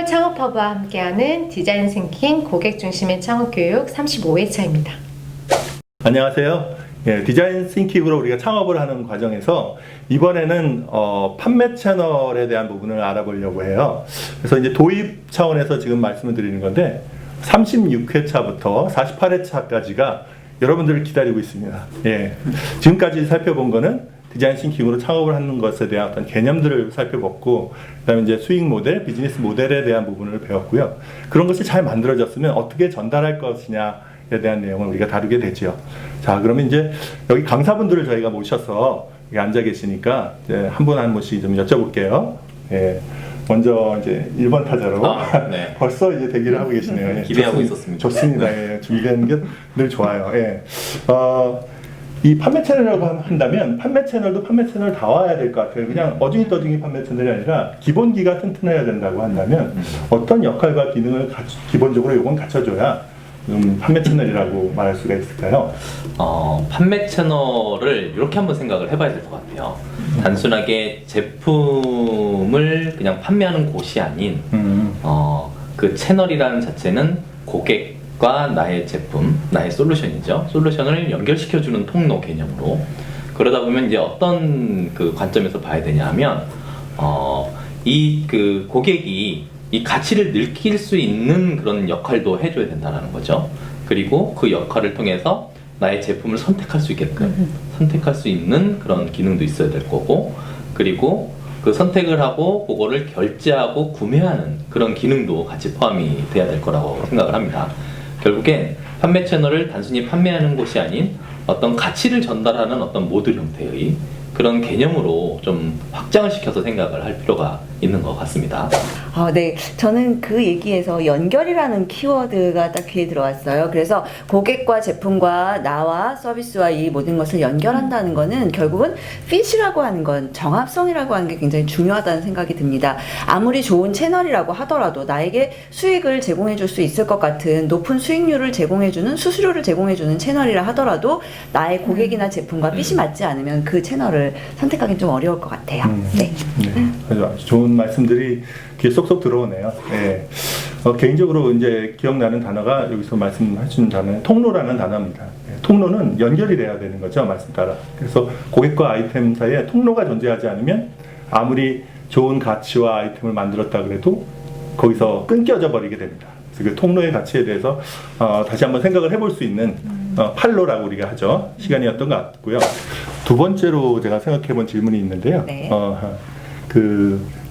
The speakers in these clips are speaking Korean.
창업허브와 함께하는 디자인 싱킹 고객 중심의 창업 교육 35회차입니다. 안녕하세요. 예, 디자인 싱킹으로 우리가 창업을 하는 과정에서 이번에는 판매 채널에 대한 부분을 알아보려고 해요. 그래서 이제 도입 차원에서 지금 말씀을 드리는 건데 36회차부터 48회차까지가 여러분들을 기다리고 있습니다. 예, 지금까지 살펴본 거는 디자인 싱킹으로 창업을 하는 것에 대한 어떤 개념들을 살펴봤고, 그다음에 이제 수익 모델, 비즈니스 모델에 대한 부분을 배웠고요. 그런 것이 잘 만들어졌으면 어떻게 전달할 것이냐에 대한 내용을 우리가 다루게 되죠. 자, 그러면 이제 여기 강사분들을 저희가 모셔서 여기 앉아 계시니까 이제 한 분 한 분씩 좀 여쭤볼게요. 예. 먼저 이제 1번 타자로 네. 벌써 이제 대기를 하고 계시네요. 예, 기대하고 있었습니다. 좋습니다. 예, 준비되는 게 늘 좋아요. 예. 이 판매 채널이라고 한다면 판매 채널도 판매 채널 다 와야 될 것 같아요. 그냥 어중이 떠중이 판매 채널이 아니라 기본기가 튼튼해야 된다고 한다면 어떤 역할과 기능을 기본적으로 이건 갖춰줘야 판매 채널이라고 말할 수가 있을까요? 판매 채널을 이렇게 한번 생각을 해봐야 될 것 같아요. 단순하게 제품을 그냥 판매하는 곳이 아닌 그 채널이라는 자체는 고객과 나의 제품, 나의 솔루션이죠. 솔루션을 연결시켜주는 통로 개념으로. 그러다 보면 이제 어떤 그 관점에서 봐야 되냐면 이 그 고객이 이 가치를 느낄 수 있는 그런 역할도 해줘야 된다는 거죠. 그리고 그 역할을 통해서 나의 제품을 선택할 수 있게끔 선택할 수 있는 그런 기능도 있어야 될 거고, 그리고 그 선택을 하고 그거를 결제하고 구매하는 그런 기능도 같이 포함이 돼야 될 거라고 생각을 합니다. 결국엔 판매 채널을 단순히 판매하는 곳이 아닌 어떤 가치를 전달하는 어떤 모듈 형태의 그런 개념으로 좀 확장을 시켜서 생각을 할 필요가 있는 것 같습니다. 네. 저는 그 얘기에서 연결이라는 키워드가 딱 귀에 들어왔어요. 그래서 고객과 제품과 나와 서비스와 이 모든 것을 연결한다는 거는 결국은 핏이라고 하는 건 정합성이라고 하는 게 굉장히 중요하다는 생각이 듭니다. 아무리 좋은 채널이라고 하더라도 나에게 수익을 제공해 줄 수 있을 것 같은 높은 수익률을 제공해주는 수수료를 제공해주는 채널이라 하더라도 나의 고객이나 제품과 핏이 맞지 않으면 그 채널을 선택하기는 좀 어려울 것 같아요. 네. 아주 좋은 말씀들이 귀에 쏙쏙 들어오네요. 예. 개인적으로 이제 기억나는 단어가 여기서 말씀하신 단어는 통로라는 단어입니다. 예. 통로는 연결이 돼야 되는 거죠, 말씀 따라. 그래서 고객과 아이템 사이에 통로가 존재하지 않으면 아무리 좋은 가치와 아이템을 만들었다 그래도 거기서 끊겨져 버리게 됩니다. 그래서 그 통로의 가치에 대해서 다시 한번 생각을 해볼 수 있는 팔로라고 우리가 하죠. 시간이었던 것 같고요. 두 번째로 제가 생각해본 질문이 있는데요. 네.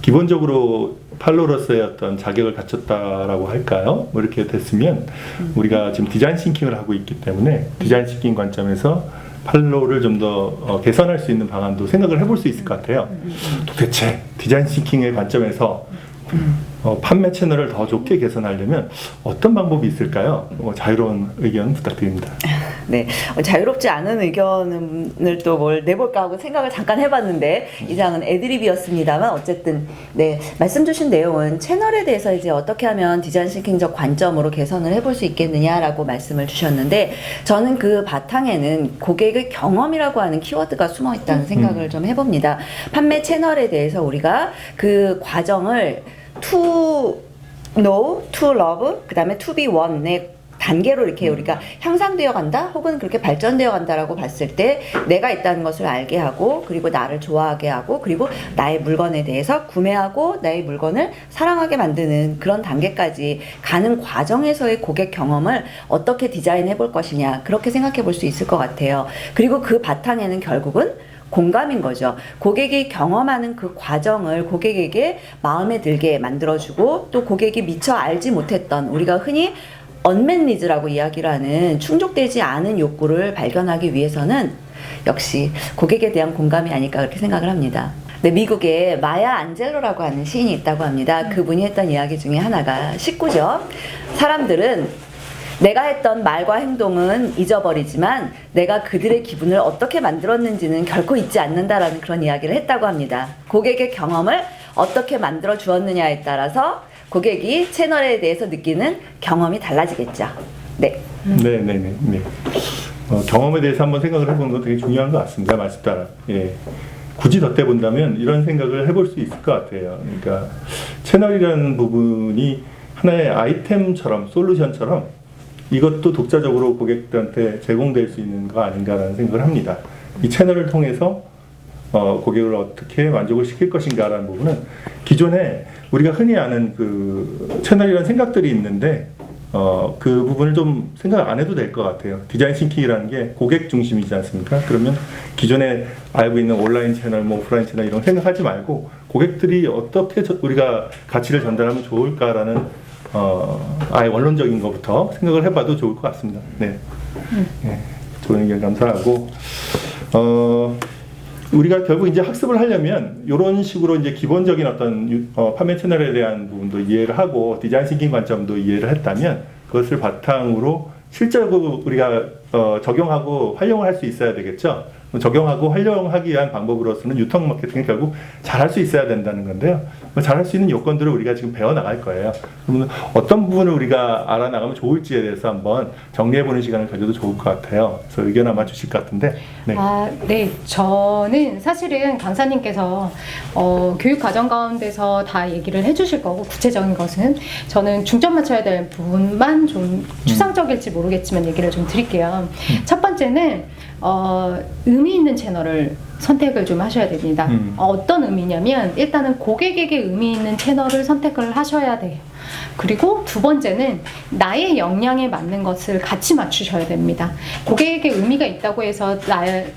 기본적으로 팔로로서의 어떤 자격을 갖췄다라고 할까요? 뭐 이렇게 됐으면 우리가 지금 디자인 싱킹을 하고 있기 때문에 디자인 싱킹 관점에서 팔로를 좀 더 개선할 수 있는 방안도 생각을 해볼 수 있을 것 같아요. 도대체 디자인 싱킹의 관점에서 판매 채널을 더 좋게 개선하려면 어떤 방법이 있을까요? 자유로운 의견 부탁드립니다. 네. 자유롭지 않은 의견을 또 뭘 내볼까 하고 생각을 잠깐 해봤는데 이상은 애드립이었습니다만 어쨌든 네, 말씀 주신 내용은 채널에 대해서 이제 어떻게 하면 디자인 싱킹적 관점으로 개선을 해볼 수 있겠느냐라고 말씀을 주셨는데, 저는 그 바탕에는 고객의 경험이라고 하는 키워드가 숨어 있다는 생각을 좀 해봅니다. 판매 채널에 대해서 우리가 그 과정을 to know, to love, 그 다음에 to be one의 단계로 이렇게 우리가 향상되어 간다 혹은 그렇게 발전되어 간다라고 봤을 때 내가 있다는 것을 알게 하고, 그리고 나를 좋아하게 하고, 그리고 나의 물건에 대해서 구매하고 나의 물건을 사랑하게 만드는 그런 단계까지 가는 과정에서의 고객 경험을 어떻게 디자인해 볼 것이냐, 그렇게 생각해 볼 수 있을 것 같아요. 그리고 그 바탕에는 결국은 공감인 거죠. 고객이 경험하는 그 과정을 고객에게 마음에 들게 만들어주고, 또 고객이 미처 알지 못했던 우리가 흔히 unmet needs라고 이야기를 하는 충족되지 않은 욕구를 발견하기 위해서는 역시 고객에 대한 공감이 아닐까 그렇게 생각을 합니다. 네, 미국에 마야 안젤로라고 하는 시인이 있다고 합니다. 그분이 했던 이야기 중에 하나가 식구죠. 사람들은 내가 했던 말과 행동은 잊어버리지만 내가 그들의 기분을 어떻게 만들었는지는 결코 잊지 않는다라는 그런 이야기를 했다고 합니다. 고객의 경험을 어떻게 만들어 주었느냐에 따라서 고객이 채널에 대해서 느끼는 경험이 달라지겠죠. 네. 경험에 대해서 한번 생각을 해보는 건 되게 중요한 것 같습니다. 말씀 따라. 예. 굳이 덧대본다면 이런 생각을 해볼 수 있을 것 같아요. 그러니까 채널이라는 부분이 하나의 아이템처럼, 솔루션처럼 이것도 독자적으로 고객들한테 제공될 수 있는 거 아닌가라는 생각을 합니다. 이 채널을 통해서 고객을 어떻게 만족을 시킬 것인가라는 부분은 기존에 우리가 흔히 아는 그 채널이라는 생각들이 있는데 그 부분을 좀 생각 안 해도 될 것 같아요. 디자인 싱킹이라는 게 고객 중심이지 않습니까? 그러면 기존에 알고 있는 온라인 채널, 뭐 오프라인 채널 이런 거 생각하지 말고 고객들이 어떻게 우리가 가치를 전달하면 좋을까라는 아예 원론적인 것부터 생각을 해봐도 좋을 것 같습니다. 네, 네 좋은 의견 감사하고 우리가 결국 이제 학습을 하려면 이런 식으로 이제 기본적인 어떤 판매 채널에 대한 부분도 이해를 하고 디자인 싱킹 관점도 이해를 했다면 그것을 바탕으로 실제로 우리가 적용하고 활용을 할 수 있어야 되겠죠. 적용하고 활용하기 위한 방법으로서는 유통 마케팅을 결국 잘할 수 있어야 된다는 건데요. 잘할 수 있는 요건들을 우리가 지금 배워나갈 거예요. 그러면 어떤 부분을 우리가 알아나가면 좋을지에 대해서 한번 정리해보는 시간을 가져도 좋을 것 같아요. 그래서 의견 아마 주실 것 같은데. 네. 네. 저는 사실은 강사님께서 교육 과정 가운데서 다 얘기를 해주실 거고 구체적인 것은 저는 중점 맞춰야 될 부분만 좀 추상적일지 모르겠지만 얘기를 좀 드릴게요. 첫 번째는 의미 있는 채널을 선택을 좀 하셔야 됩니다. 어떤 의미냐면 일단은 고객에게 의미 있는 채널을 선택을 하셔야 돼요. 그리고 두 번째는 나의 역량에 맞는 것을 같이 맞추셔야 됩니다. 고객에게 의미가 있다고 해서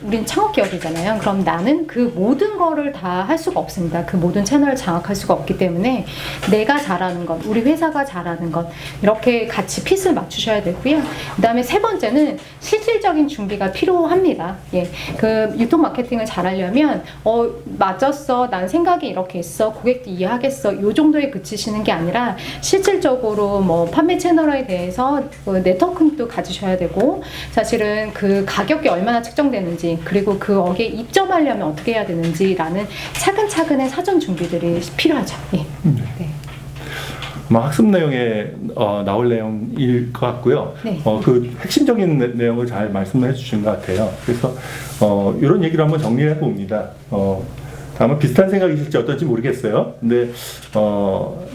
우린 창업기업이잖아요. 그럼 나는 그 모든 거를 다 할 수가 없습니다. 그 모든 채널을 장악할 수가 없기 때문에 내가 잘하는 것, 우리 회사가 잘하는 것 이렇게 같이 핏을 맞추셔야 되고요. 그 다음에 세 번째는 실질적인 준비가 필요합니다. 예, 그 유통 마케팅을 잘하려면 맞았어, 난 생각이 이렇게 있어, 고객도 이해하겠어 요 정도에 그치시는 게 아니라 실질적으로 뭐 판매 채널에 대해서 네트워킹도 가지셔야 되고 사실은 그 가격이 얼마나 책정되는지 그리고 그 어기에 입점하려면 어떻게 해야 되는지라는 차근차근의 사전 준비들이 필요하죠. 예. 네. 아마 학습 내용에 나올 내용일 것 같고요. 네. 그 핵심적인 내용을 잘 말씀해 주신 것 같아요. 그래서 이런 얘기를 한번 정리해 봅니다. 아마 비슷한 생각이실지 어떨지 모르겠어요. 근데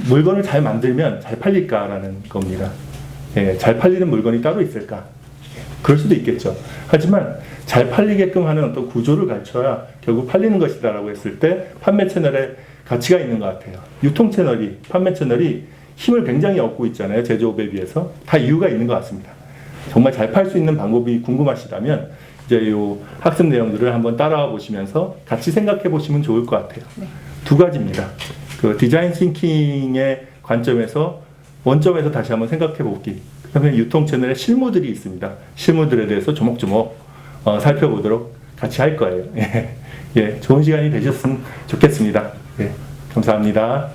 물건을 잘 만들면 잘 팔릴까라는 겁니다. 예, 잘 팔리는 물건이 따로 있을까? 그럴 수도 있겠죠. 하지만 잘 팔리게끔 하는 어떤 구조를 갖춰야 결국 팔리는 것이다라고 했을 때 판매 채널에 가치가 있는 것 같아요. 유통 채널이, 판매 채널이 힘을 굉장히 얻고 있잖아요. 제조업에 비해서. 다 이유가 있는 것 같습니다. 정말 잘 팔 수 있는 방법이 궁금하시다면 이제 요 학습 내용들을 한번 따라와 보시면서 같이 생각해 보시면 좋을 것 같아요. 네. 두 가지입니다. 그 디자인 싱킹의 관점에서 원점에서 다시 한번 생각해 보기. 그다음에 유통 채널의 실무들이 있습니다. 실무들에 대해서 조목조목 살펴보도록 같이 할 거예요. 예, 좋은 시간이 되셨으면 좋겠습니다. 예, 감사합니다.